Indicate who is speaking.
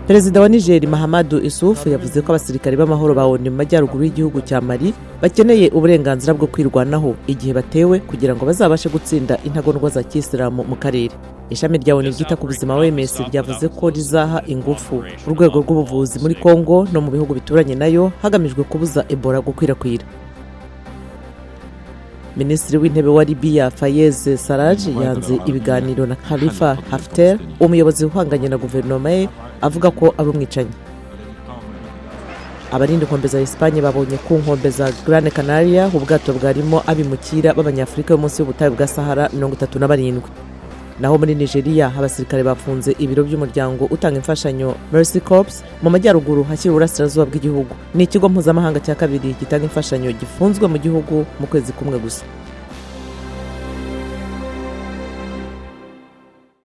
Speaker 1: Perezida wa Nijeriya Mahamadou Issoufou yavuze ko abasilikare b'amahoro ba ONU mu majyaruguru y'igihugu cya Mali bakeneye uburenganzira bwo kwirwanaho igihe batewe kugira ngo bazabashe gutsinda intagondwa za Kisilamu mu karere. Ishami rya ONU ryita ku buzima OMS ryavuze ko rizaha ingufu urwego rw'ubuvuzi muri Kongo no mu bihugu bituranye nayo hagamijwe kubuza Ebola gukwirakwira. Minisitiri w'intebe wa Libya Fayez Sarraj yanze ibiganiro na Khalifa Haftar, umuyobozi uhanganye na guverinoma ye, avuga ko ari umwicanyi. Abarinda inkombe za Espagne babonye ku nkombe za Gran Canaria ubwato bwarimo abimukira b'abanyafurika yo munsi y'ubutayu bwa Sahara 37. Naho muri Nijeriya abasilikare bafunze ibiro by'umuryango Utanga Infashanyo muri mu majyaruguru hashyira uburasirazuba bw'igihugu. Ni ikigo mpuzamahanga cya kabiri gitanga imfashanyo gifunzwe mu gihugu mu kwezi kumwe gusa.